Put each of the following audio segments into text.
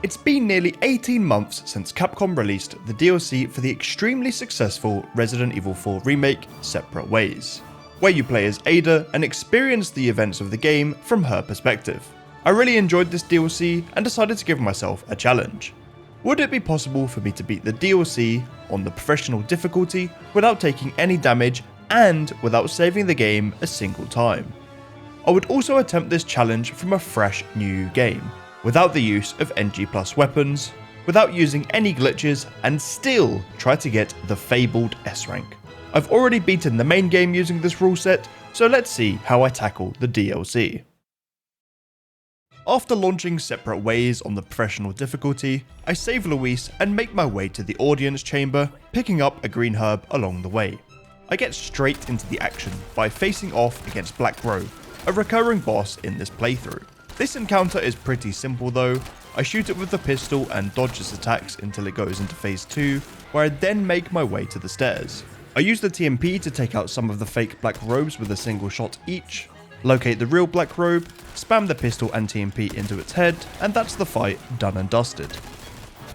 It's been nearly 18 months since Capcom released the DLC for the extremely successful Resident Evil 4 remake, Separate Ways, where you play as Ada and experience the events of the game from her perspective. I really enjoyed this DLC and decided to give myself a challenge. Would it be possible for me to beat the DLC on the professional difficulty without taking any damage and without saving the game a single time? I would also attempt this challenge from a fresh new game, without the use of NG+ weapons, without using any glitches, and still try to get the fabled S rank. I've already beaten the main game using this rule set, so let's see how I tackle the DLC. After launching Separate Ways on the professional difficulty, I save Luis and make my way to the audience chamber, picking up a green herb along the way. I get straight into the action by facing off against Black Robe, a recurring boss in this playthrough. This encounter is pretty simple though. I shoot it with the pistol and dodge its attacks until it goes into phase 2, where I then make my way to the stairs. I use the TMP to take out some of the fake Black Robes with a single shot each, locate the real Black Robe, spam the pistol and TMP into its head, and that's the fight done and dusted.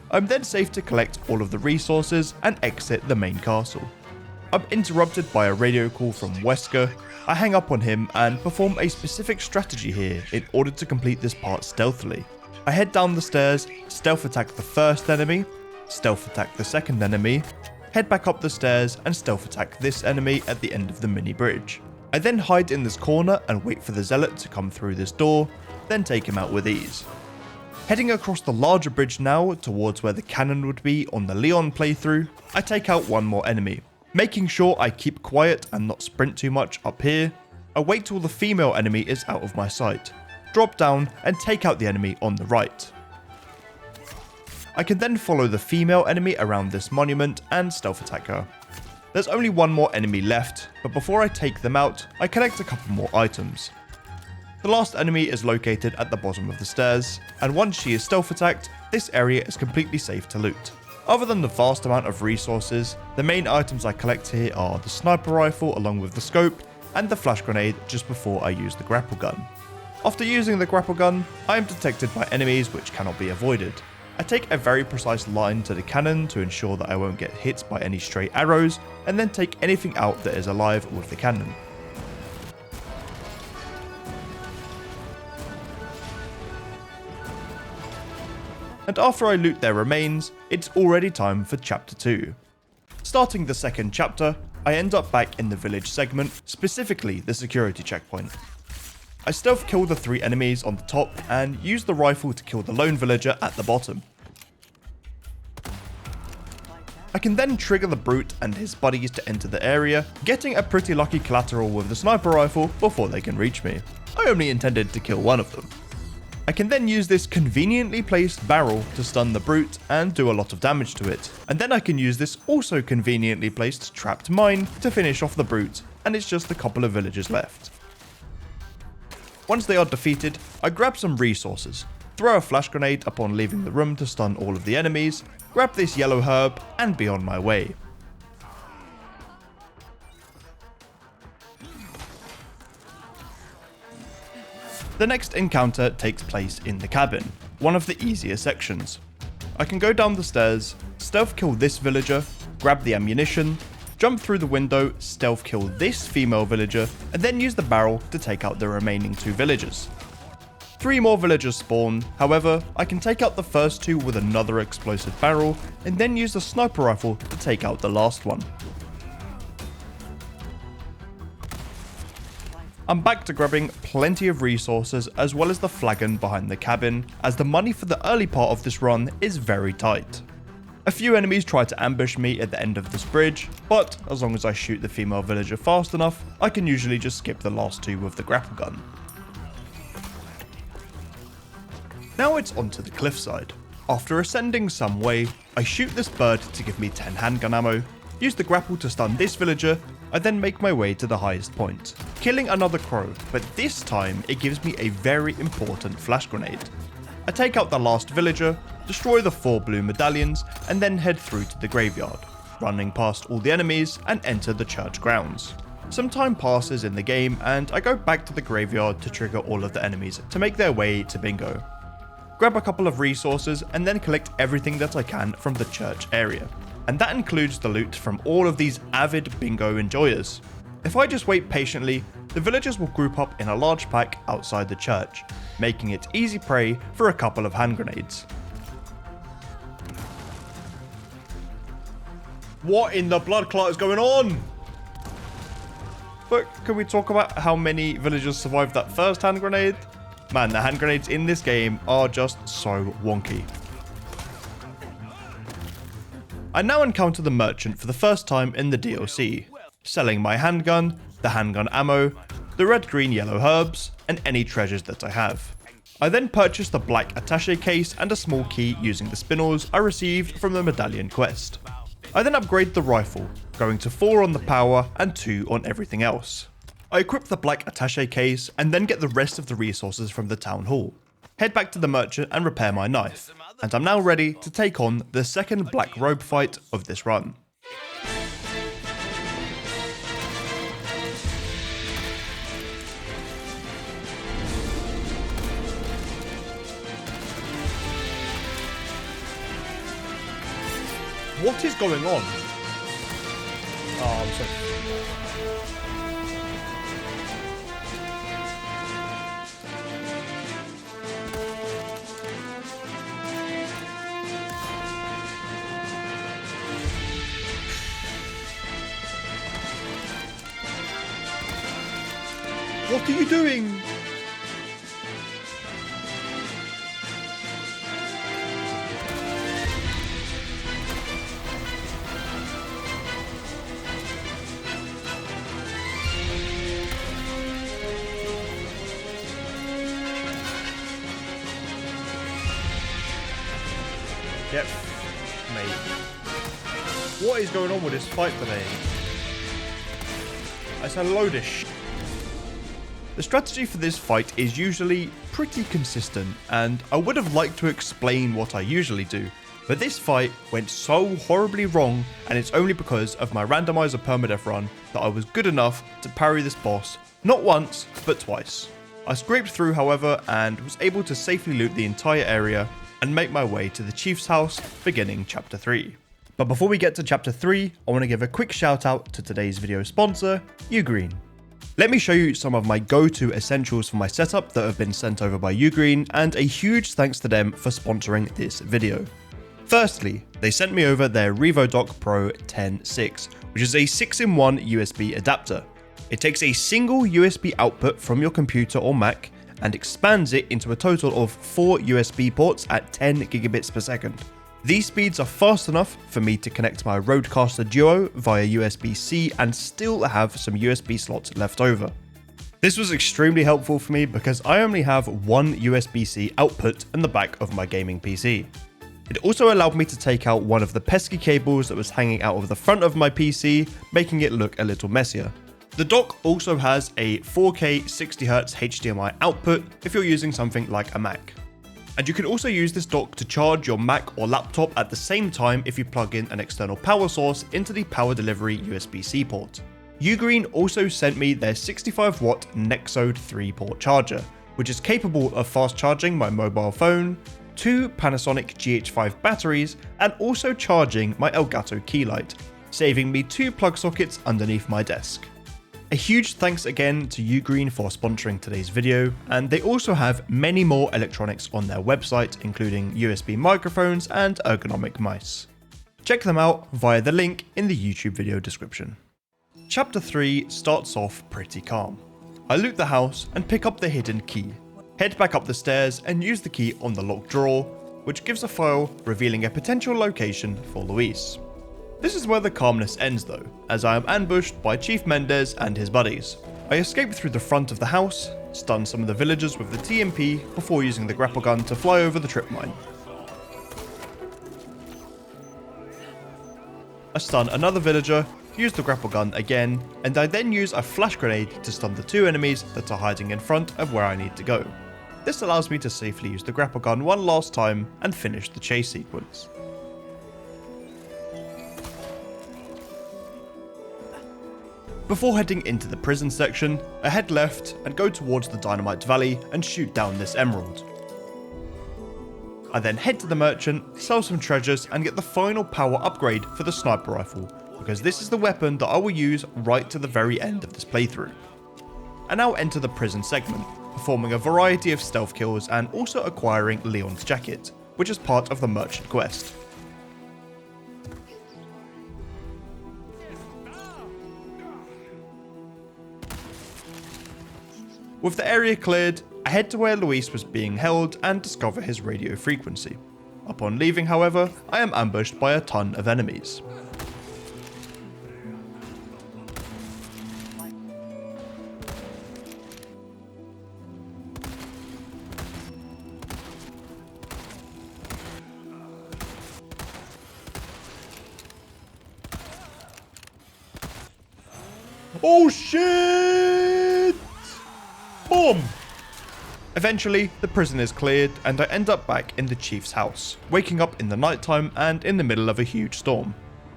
I'm then safe to collect all of the resources and exit the main castle. I'm interrupted by a radio call from Wesker. I hang up on him and perform a specific strategy here in order to complete this part stealthily. I head down the stairs, stealth attack the first enemy, stealth attack the second enemy, head back up the stairs and stealth attack this enemy at the end of the mini bridge. I then hide in this corner and wait for the zealot to come through this door, then take him out with ease. Heading across the larger bridge now towards where the cannon would be on the Leon playthrough, I take out one more enemy. Making sure I keep quiet and not sprint too much up here, I wait till the female enemy is out of my sight, drop down and take out the enemy on the right. I can then follow the female enemy around this monument and stealth attack her. There's only one more enemy left, but before I take them out, I collect a couple more items. The last enemy is located at the bottom of the stairs, and once she is stealth attacked, this area is completely safe to loot. Other than the vast amount of resources, the main items I collect here are the sniper rifle along with the scope, and the flash grenade just before I use the grapple gun. After using the grapple gun, I am detected by enemies which cannot be avoided. I take a very precise line to the cannon to ensure that I won't get hit by any stray arrows, and then take anything out that is alive with the cannon. And after I loot their remains, it's already time for chapter 2. Starting the second chapter, I end up back in the village segment, specifically the security checkpoint. I stealth kill the 3 enemies on the top and use the rifle to kill the lone villager at the bottom. I can then trigger the brute and his buddies to enter the area, getting a pretty lucky collateral with the sniper rifle before they can reach me. I only intended to kill one of them. I can then use this conveniently placed barrel to stun the brute and do a lot of damage to it, and then I can use this also conveniently placed trapped mine to finish off the brute, and it's just a couple of villagers left. Once they are defeated, I grab some resources, throw a flash grenade upon leaving the room to stun all of the enemies, grab this yellow herb, and be on my way. The next encounter takes place in the cabin, one of the easier sections. I can go down the stairs, stealth kill this villager, grab the ammunition, jump through the window, stealth kill this female villager, and then use the barrel to take out the remaining 2 villagers. 3 more villagers spawn, however, I can take out the first 2 with another explosive barrel, and then use the sniper rifle to take out the last one. I'm back to grabbing plenty of resources as well as the flagon behind the cabin, as the money for the early part of this run is very tight. A few enemies try to ambush me at the end of this bridge, but as long as I shoot the female villager fast enough, I can usually just skip the last 2 with the grapple gun. Now it's onto the cliffside. After ascending some way, I shoot this bird to give me 10 handgun ammo, use the grapple to stun this villager, I then make my way to the highest point, killing another crow, but this time it gives me a very important flash grenade. I take out the last villager, destroy the 4 blue medallions, and then head through to the graveyard, running past all the enemies and enter the church grounds. Some time passes in the game and I go back to the graveyard to trigger all of the enemies to make their way to bingo. grab a couple of resources, and then collect everything that I can from the church area. And that includes the loot from all of these avid bingo enjoyers. If I just wait patiently, the villagers will group up in a large pack outside the church, making it easy prey for a couple of hand grenades. What in the blood clot is going on? But can we talk about how many villagers survived that first hand grenade? Man, the hand grenades in this game are just so wonky. I now encounter the merchant for the first time in the DLC, selling my handgun, the handgun ammo, the red, green, yellow herbs, and any treasures that I have. I then purchase the black attaché case and a small key using the spinels I received from the medallion quest. I then upgrade the rifle, going to 4 on the power and 2 on everything else. I equip the black attaché case and then get the rest of the resources from the town hall. Head back to the merchant and repair my knife, and I'm now ready to take on the second black robe fight of this run. What is going on? Oh, I'm sorry. What are you doing? Yep, mate. What is going on with this fight today? It's a load of shit. The strategy for this fight is usually pretty consistent, and I would have liked to explain what I usually do, but this fight went so horribly wrong, and it's only because of my randomizer permadeath run that I was good enough to parry this boss, not once, but twice. I scraped through, however, and was able to safely loot the entire area and make my way to the chief's house, beginning chapter 3. But before we get to chapter 3, I want to give a quick shout out to today's video sponsor, uhGreen. Let me show you some of my go-to essentials for my setup that have been sent over by uhGreen, and a huge thanks to them for sponsoring this video. Firstly, they sent me over their RevoDock Pro 10.6, which is a 6-in-1 USB adapter. It takes a single USB output from your computer or Mac and expands it into a total of 4 USB ports at 10 gigabits per second. These speeds are fast enough for me to connect my Rodecaster Duo via USB-C and still have some USB slots left over. This was extremely helpful for me because I only have one USB-C output in the back of my gaming PC. It also allowed me to take out one of the pesky cables that was hanging out of the front of my PC, making it look a little messier. The dock also has a 4K 60Hz HDMI output if you're using something like a Mac. And you can also use this dock to charge your Mac or laptop at the same time if you plug in an external power source into the power delivery USB-C port. uhGreen also sent me their 65-watt Nexode 3-port charger, which is capable of fast charging my mobile phone, 2 Panasonic GH5 batteries, and also charging my Elgato keylight, saving me 2 plug sockets underneath my desk. A huge thanks again to uhGreen for sponsoring today's video, and they also have many more electronics on their website, including USB microphones and ergonomic mice. Check them out via the link in the YouTube video description. Chapter 3 starts off pretty calm. I loot the house and pick up the hidden key, head back up the stairs and use the key on the locked drawer, which gives a file revealing a potential location for Luis. This is where the calmness ends though, as I am ambushed by Chief Mendez and his buddies. I escape through the front of the house, stun some of the villagers with the TMP before using the grapple gun to fly over the trip mine. I stun another villager, use the grapple gun again, and I then use a flash grenade to stun the 2 enemies that are hiding in front of where I need to go. This allows me to safely use the grapple gun one last time and finish the chase sequence. Before heading into the prison section, I head left and go towards the Dynamite Valley and shoot down this emerald. I then head to the merchant, sell some treasures and get the final power upgrade for the sniper rifle, because this is the weapon that I will use right to the very end of this playthrough. I now enter the prison segment, performing a variety of stealth kills and also acquiring Leon's jacket, which is part of the merchant quest. With the area cleared, I head to where Luis was being held and discover his radio frequency. Upon leaving, however, I am ambushed by a ton of enemies. Oh shit! Boom! Eventually, the prison is cleared and I end up back in the chief's house, waking up in the nighttime and in the middle of a huge storm.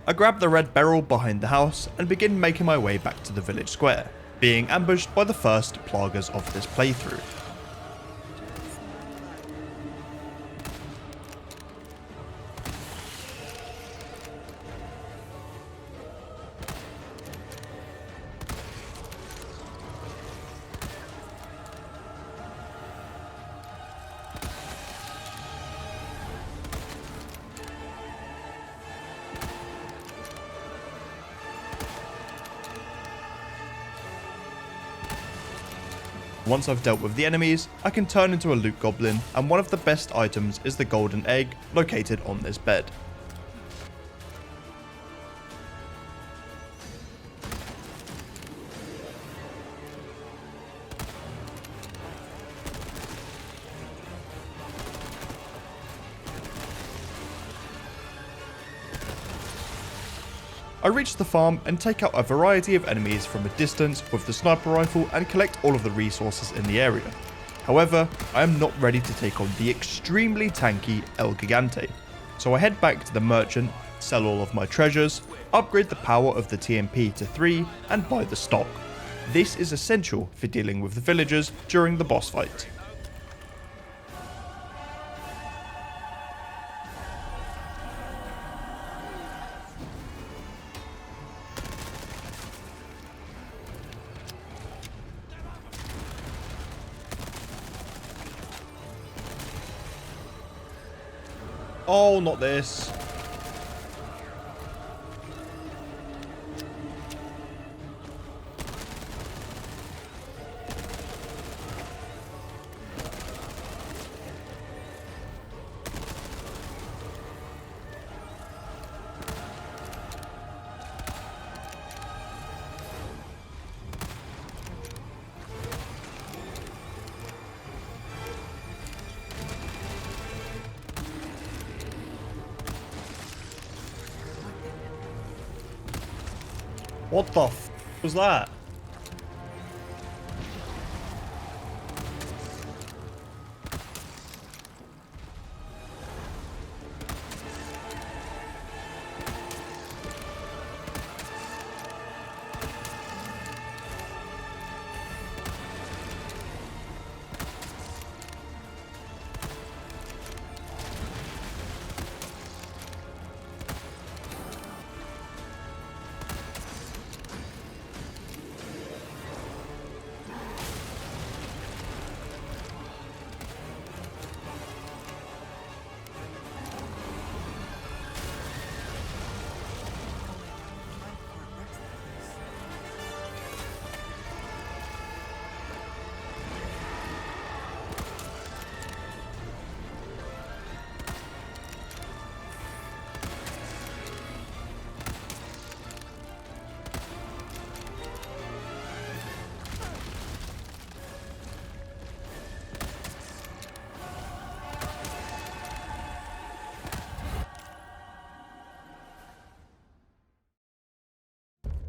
I grab the red barrel behind the house and begin making my way back to the village square, being ambushed by the first plagas of this playthrough. Once I've dealt with the enemies, I can turn into a loot goblin, and one of the best items is the golden egg located on this bed. I reach the farm and take out a variety of enemies from a distance with the sniper rifle and collect all of the resources in the area. However, I am not ready to take on the extremely tanky El Gigante, so I head back to the merchant, sell all of my treasures, upgrade the power of the TMP to 3 and buy the stock. This is essential for dealing with the villagers during the boss fight. Oh, not this. What the f was that?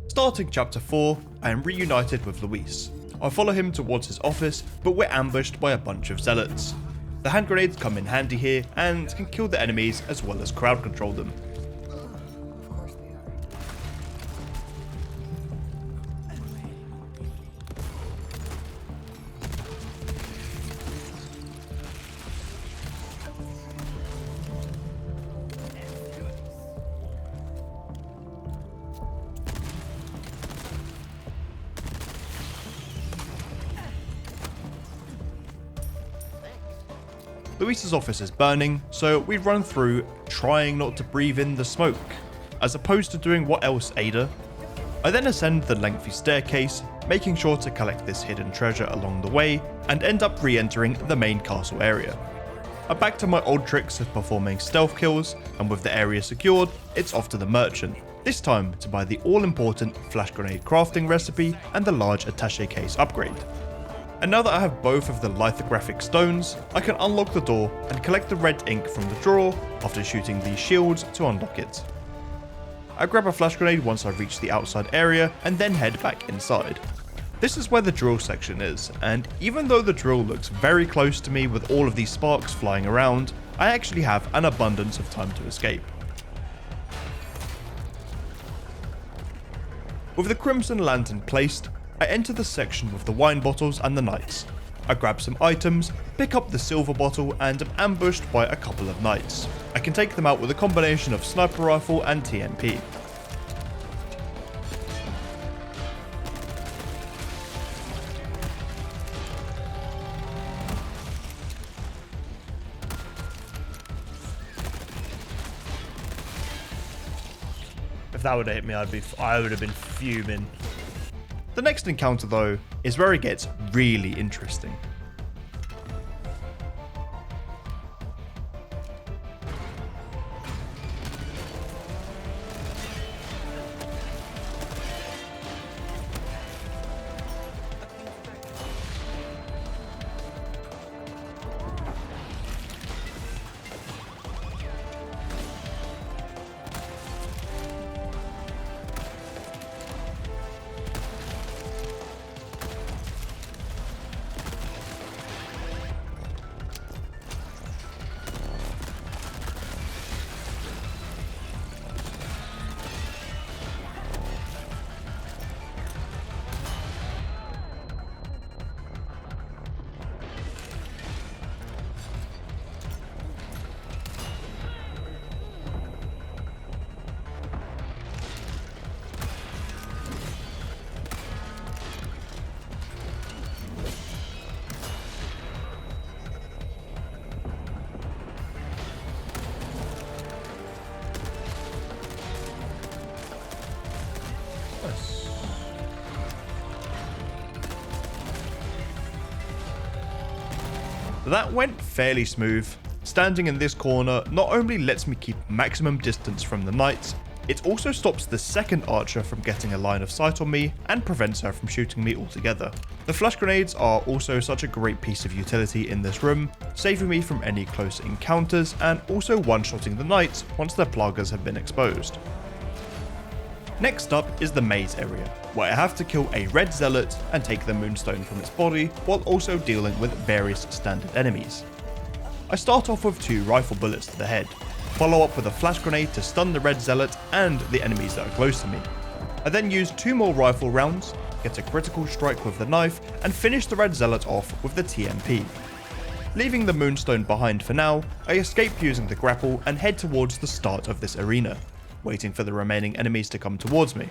Starting chapter 4, I am reunited with Luis. I follow him towards his office, but we're ambushed by a bunch of zealots. The hand grenades come in handy here and can kill the enemies as well as crowd control them. Luis's office is burning, so we run through trying not to breathe in the smoke, as opposed to doing what else, Ada? I then ascend the lengthy staircase, making sure to collect this hidden treasure along the way, and end up re-entering the main castle area. I'm back to my old tricks of performing stealth kills, and with the area secured, it's off to the merchant, this time to buy the all-important flash grenade crafting recipe and the large attaché case upgrade. And now that I have both of the lithographic stones, I can unlock the door and collect the red ink from the drawer after shooting these shields to unlock it. I grab a flash grenade once I reach the outside area and then head back inside. This is where the drill section is, and even though the drill looks very close to me with all of these sparks flying around, I actually have an abundance of time to escape. With the crimson lantern placed, I enter the section with the wine bottles and the knights. I grab some items, pick up the silver bottle, and am ambushed by a couple of knights. I can take them out with a combination of sniper rifle and TMP. If that would have hit me, I would have been fuming. The next encounter though is where it gets really interesting. That went fairly smooth. Standing in this corner not only lets me keep maximum distance from the knights, it also stops the second archer from getting a line of sight on me and prevents her from shooting me altogether. The flash grenades are also such a great piece of utility in this room, saving me from any close encounters and also one-shotting the knights once their plagas have been exposed. Next up is the maze area, where I have to kill a red zealot and take the moonstone from its body while also dealing with various standard enemies. I start off with 2 rifle bullets to the head, follow up with a flash grenade to stun the red zealot and the enemies that are close to me. I then use 2 more rifle rounds, get a critical strike with the knife and finish the red zealot off with the TMP. Leaving the moonstone behind for now, I escape using the grapple and head towards the start of this arena, waiting for the remaining enemies to come towards me.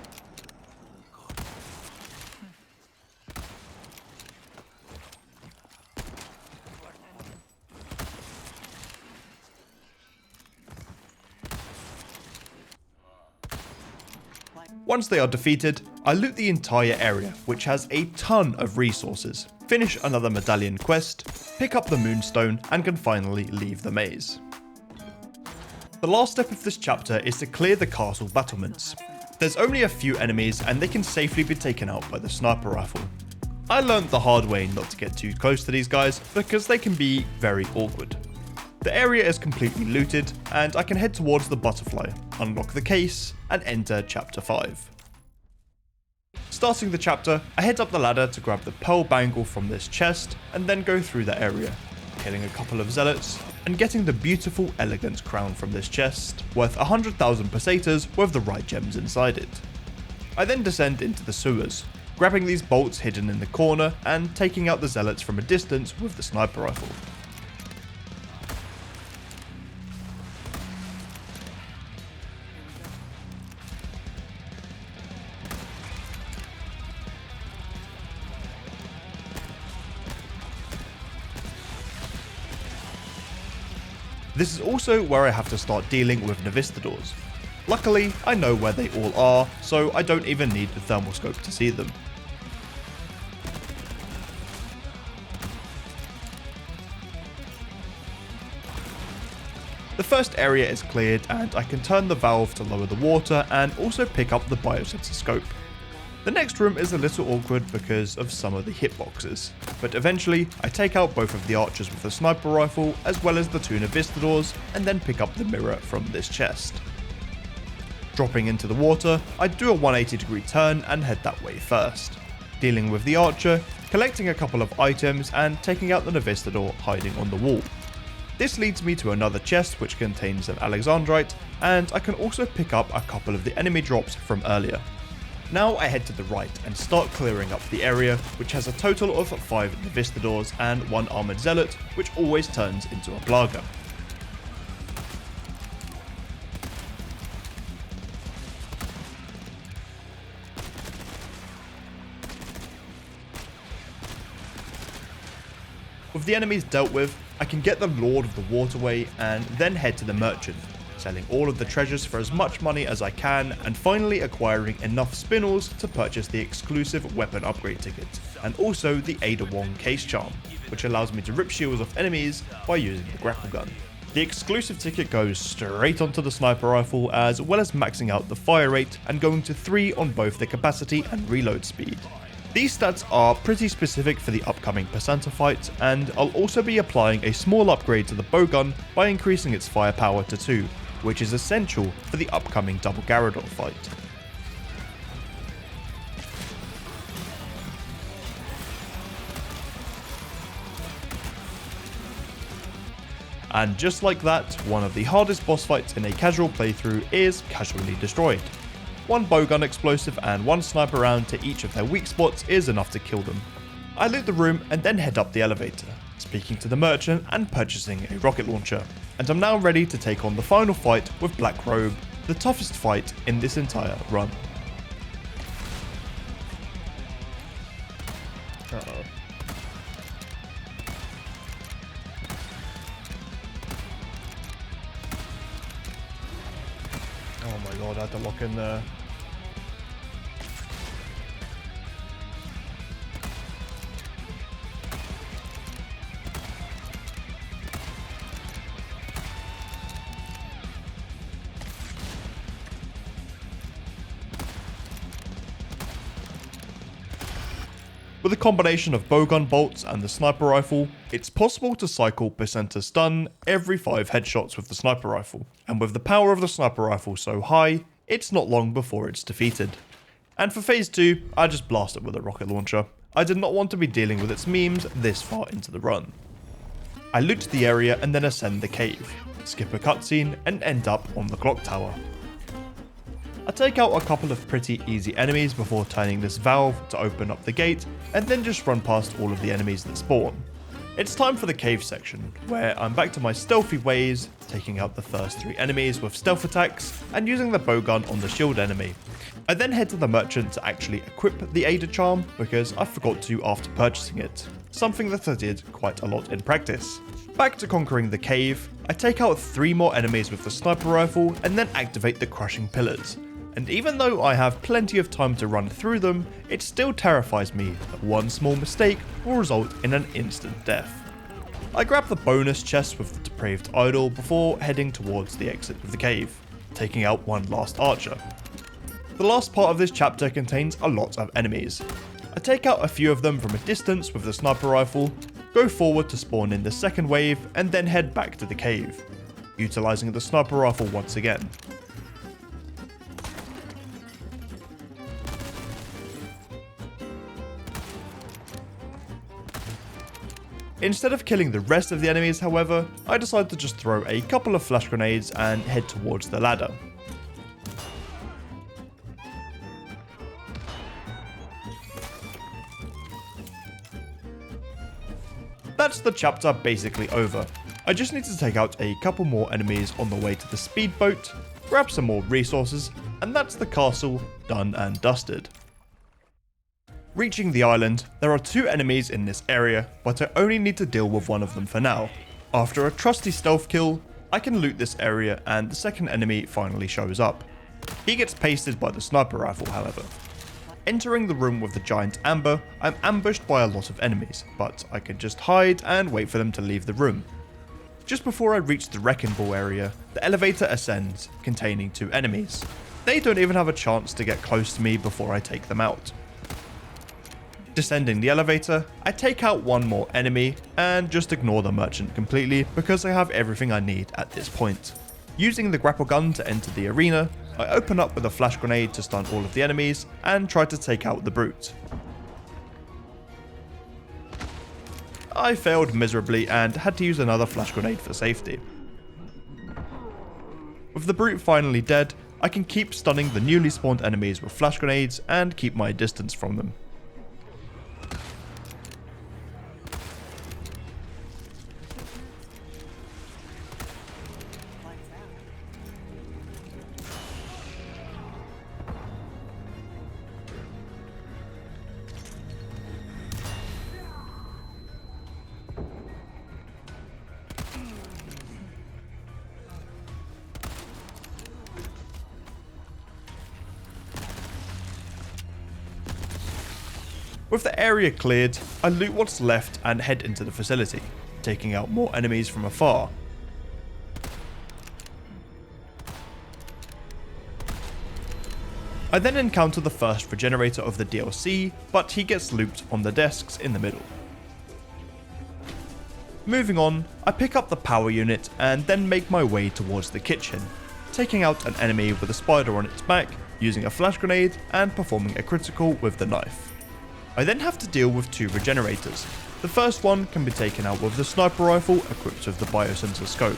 Once they are defeated, I loot the entire area, which has a ton of resources, finish another medallion quest, pick up the moonstone, and can finally leave the maze. The last step of this chapter is to clear the castle battlements. There's only a few enemies and they can safely be taken out by the sniper rifle. I learned the hard way not to get too close to these guys because they can be very awkward. The area is completely looted and I can head towards the butterfly, unlock the case, and enter chapter 5. Starting the chapter, I head up the ladder to grab the pearl bangle from this chest and then go through the area, killing a couple of zealots, and getting the beautiful elegant crown from this chest, worth 100,000 pesetas with the right gems inside it. I then descend into the sewers, grabbing these bolts hidden in the corner and taking out the zealots from a distance with the sniper rifle. This is also where I have to start dealing with Navistadors. Luckily, I know where they all are, so I don't even need the thermal scope to see them. The first area is cleared and I can turn the valve to lower the water and also pick up the biosensor scope. The next room is a little awkward because of some of the hitboxes, but eventually I take out both of the archers with the sniper rifle as well as the two Navistadors and then pick up the mirror from this chest. Dropping into the water, I do a 180-degree turn and head that way first, dealing with the archer, collecting a couple of items and taking out the Navistador hiding on the wall. This leads me to another chest which contains an Alexandrite, and I can also pick up a couple of the enemy drops from earlier. Now I head to the right and start clearing up the area, which has a total of 5 Navistadors and 1 armored zealot, which always turns into a Plaga. With the enemies dealt with, I can get the Lord of the Waterway and then head to the Merchant, selling all of the treasures for as much money as I can and finally acquiring enough spinels to purchase the exclusive weapon upgrade ticket, and also the Ada Wong case charm, which allows me to rip shields off enemies by using the grapple gun. The exclusive ticket goes straight onto the sniper rifle as well as maxing out the fire rate and going to 3 on both the capacity and reload speed. These stats are pretty specific for the upcoming Persanta fight, and I'll also be applying a small upgrade to the bowgun by increasing its firepower to 2, which is essential for the upcoming Double Garrador fight. And just like that, one of the hardest boss fights in a casual playthrough is casually destroyed. 1 bowgun explosive and 1 sniper round to each of their weak spots is enough to kill them. I loot the room and then head up the elevator, speaking to the merchant and purchasing a rocket launcher, and I'm now ready to take on the final fight with Black Robe, the toughest fight in this entire run. Uh-oh. Oh my god, I had to lock in there. With a combination of bowgun bolts and the sniper rifle, it's possible to cycle Persanta stun every 5 headshots with the sniper rifle, and with the power of the sniper rifle so high, it's not long before it's defeated. And for phase 2, I just blast it with a rocket launcher. I did not want to be dealing with its memes this far into the run. I loot the area and then ascend the cave, skip a cutscene and end up on the clock tower. I take out a couple of pretty easy enemies before turning this valve to open up the gate and then just run past all of the enemies that spawn. It's time for the cave section, where I'm back to my stealthy ways, taking out the first 3 enemies with stealth attacks and using the bowgun on the shield enemy. I then head to the merchant to actually equip the Ada charm because I forgot to after purchasing it, something that I did quite a lot in practice. Back to conquering the cave, I take out 3 more enemies with the sniper rifle and then activate the crushing pillars. And even though I have plenty of time to run through them, it still terrifies me that one small mistake will result in an instant death. I grab the bonus chest with the depraved idol before heading towards the exit of the cave, taking out one last archer. The last part of this chapter contains a lot of enemies. I take out a few of them from a distance with the sniper rifle, go forward to spawn in the second wave, and then head back to the cave, utilizing the sniper rifle once again. Instead of killing the rest of the enemies, however, I decide to just throw a couple of flash grenades and head towards the ladder. That's the chapter basically over. I just need to take out a couple more enemies on the way to the speedboat, grab some more resources, and that's the castle done and dusted. Reaching the island, there are 2 enemies in this area, but I only need to deal with one of them for now. After a trusty stealth kill, I can loot this area and the second enemy finally shows up. He gets pasted by the sniper rifle, however. Entering the room with the giant amber, I'm ambushed by a lot of enemies, but I can just hide and wait for them to leave the room. Just before I reach the wrecking ball area, the elevator ascends, containing 2 enemies. They don't even have a chance to get close to me before I take them out. Descending the elevator, I take out one more enemy and just ignore the merchant completely because I have everything I need at this point. Using the grapple gun to enter the arena, I open up with a flash grenade to stun all of the enemies and try to take out the brute. I failed miserably and had to use another flash grenade for safety. With the brute finally dead, I can keep stunning the newly spawned enemies with flash grenades and keep my distance from them. With the area cleared, I loot what's left and head into the facility, taking out more enemies from afar. I then encounter the first regenerator of the DLC, but he gets looped on the desks in the middle. Moving on, I pick up the power unit and then make my way towards the kitchen, taking out an enemy with a spider on its back, using a flash grenade and performing a critical with the knife. I then have to deal with 2 regenerators. The first one can be taken out with the sniper rifle equipped with the biosensor scope.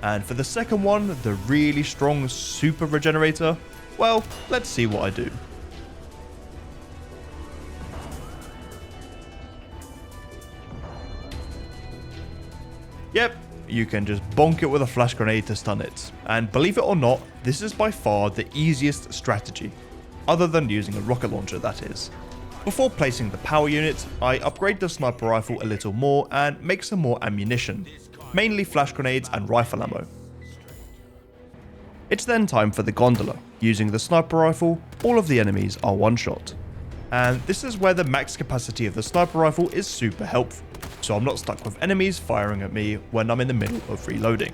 And for the second one, the really strong super regenerator, well, let's see what I do. Yep, you can just bonk it with a flash grenade to stun it. And believe it or not, this is by far the easiest strategy. Other than using a rocket launcher, that is. Before placing the power unit, I upgrade the sniper rifle a little more and make some more ammunition, mainly flash grenades and rifle ammo. It's then time for the gondola. Using the sniper rifle, all of the enemies are one-shot. And this is where the max capacity of the sniper rifle is super helpful, so I'm not stuck with enemies firing at me when I'm in the middle of reloading.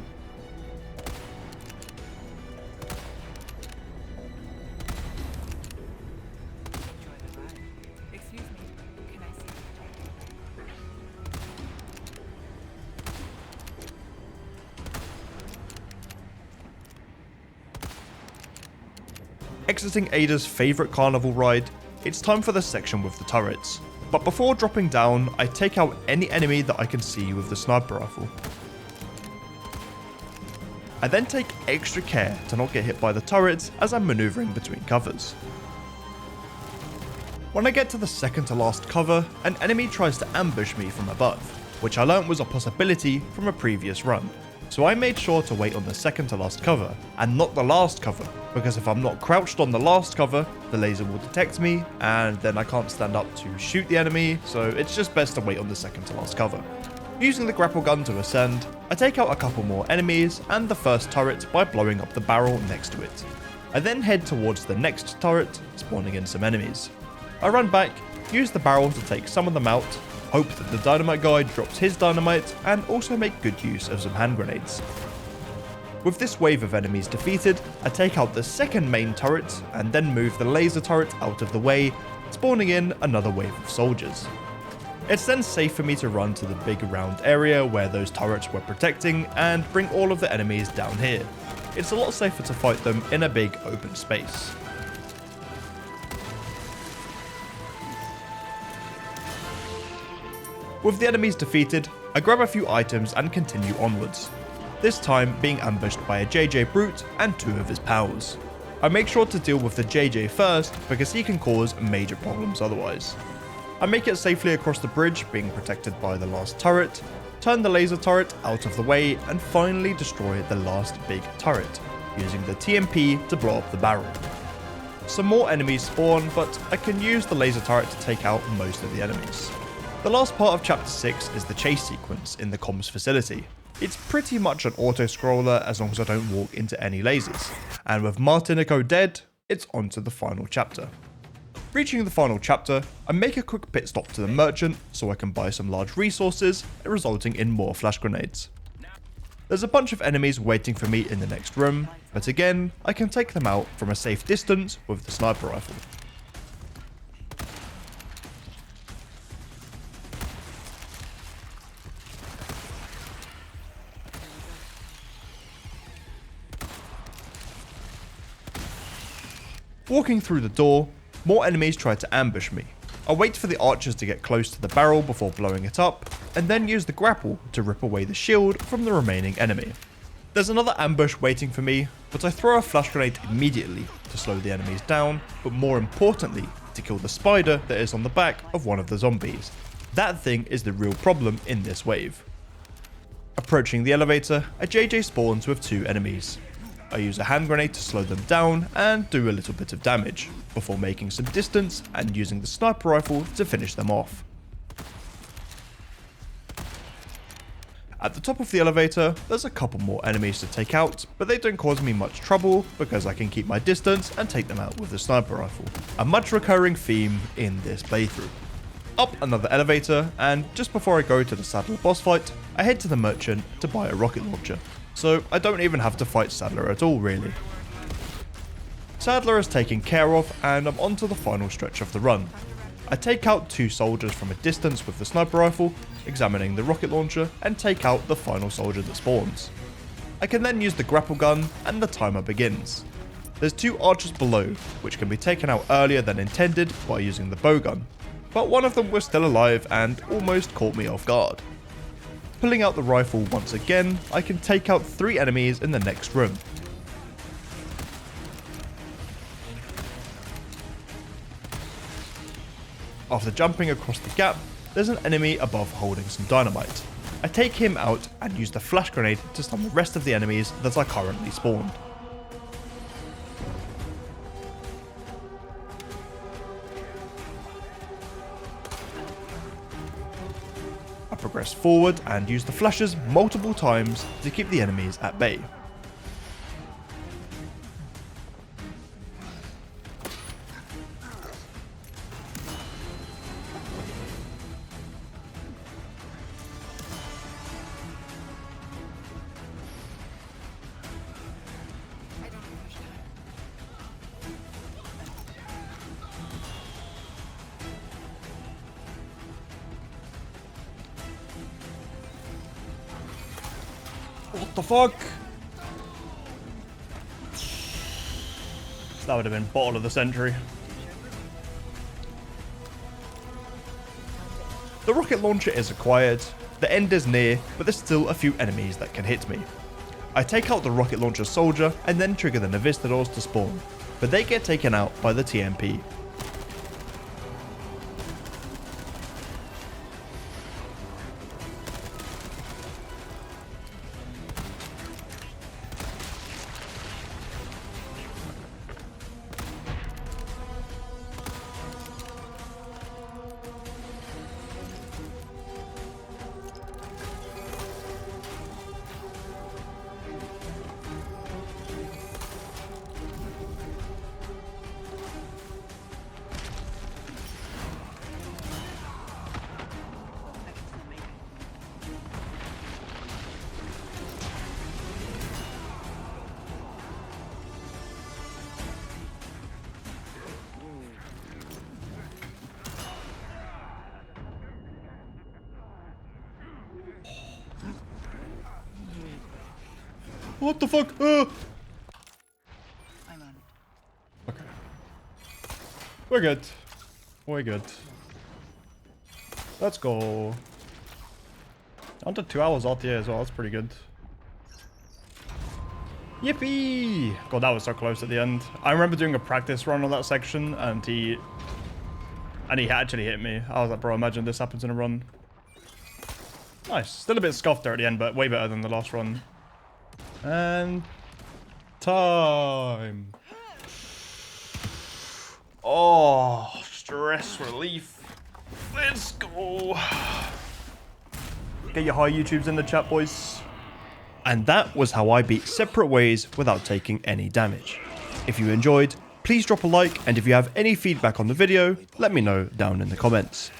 Exiting Ada's favourite carnival ride, it's time for the section with the turrets. But before dropping down, I take out any enemy that I can see with the sniper rifle. I then take extra care to not get hit by the turrets as I'm manoeuvring between covers. When I get to the second to last cover, an enemy tries to ambush me from above, which I learnt was a possibility from a previous run. So I made sure to wait on the second to last cover, and not the last cover, because if I'm not crouched on the last cover, the laser will detect me, and then I can't stand up to shoot the enemy, so it's just best to wait on the second to last cover. Using the grapple gun to ascend, I take out a couple more enemies and the first turret by blowing up the barrel next to it. I then head towards the next turret, spawning in some enemies. I run back, use the barrel to take some of them out, hope that the dynamite guy drops his dynamite, and also make good use of some hand grenades. With this wave of enemies defeated, I take out the second main turret and then move the laser turret out of the way, spawning in another wave of soldiers. It's then safe for me to run to the big round area where those turrets were protecting and bring all of the enemies down here. It's a lot safer to fight them in a big open space. With the enemies defeated, I grab a few items and continue onwards, this time being ambushed by a JJ Brute and 2 of his pals. I make sure to deal with the JJ first because he can cause major problems otherwise. I make it safely across the bridge, being protected by the last turret, turn the laser turret out of the way, and finally destroy the last big turret, using the TMP to blow up the barrel. Some more enemies spawn, but I can use the laser turret to take out most of the enemies. The last part of chapter 6 is the chase sequence in the comms facility. It's pretty much an auto-scroller as long as I don't walk into any lasers. And with Martinico dead, it's on to the final chapter. Reaching the final chapter, I make a quick pit stop to the merchant so I can buy some large resources, resulting in more flash grenades. There's a bunch of enemies waiting for me in the next room, but again, I can take them out from a safe distance with the sniper rifle. Walking through the door, more enemies try to ambush me. I wait for the archers to get close to the barrel before blowing it up, and then use the grapple to rip away the shield from the remaining enemy. There's another ambush waiting for me, but I throw a flash grenade immediately to slow the enemies down, but more importantly, to kill the spider that is on the back of one of the zombies. That thing is the real problem in this wave. Approaching the elevator, a JJ spawns with 2 enemies. I use a hand grenade to slow them down and do a little bit of damage, before making some distance and using the sniper rifle to finish them off. At the top of the elevator, there's a couple more enemies to take out, but they don't cause me much trouble because I can keep my distance and take them out with the sniper rifle. A much recurring theme in this playthrough. Up another elevator, and just before I go to the Saddler boss fight, I head to the merchant to buy a rocket launcher. So I don't even have to fight Saddler at all really. Saddler is taken care of and I'm on to the final stretch of the run. I take out 2 soldiers from a distance with the sniper rifle, examining the rocket launcher and take out the final soldier that spawns. I can then use the grapple gun and the timer begins. There's 2 archers below, which can be taken out earlier than intended by using the bow gun, but one of them was still alive and almost caught me off guard. Pulling out the rifle once again, I can take out 3 enemies in the next room. After jumping across the gap, there's an enemy above holding some dynamite. I take him out and use the flash grenade to stun the rest of the enemies that are currently spawned. I progress forward and use the flashes multiple times to keep the enemies at bay. What the fuck? That would have been bottle of the century. The rocket launcher is acquired, the end is near, but there's still a few enemies that can hit me. I take out the rocket launcher soldier and then trigger the Navistadors to spawn, but they get taken out by the TMP. What the fuck? Okay. We're good. We're good. Let's go. Under 2 hours RTA as well. That's pretty good. Yippee! God, that was so close at the end. I remember doing a practice run on that section, and he actually hit me. I was like, bro, imagine this happens in a run. Nice. Still a bit scuffed there at the end, but way better than the last run. And time. Oh, stress relief. Let's go. Get your high YouTubes in the chat, boys. And that was how I beat Separate Ways without taking any damage. If you enjoyed, please drop a like, and if you have any feedback on the video, let me know down in the comments.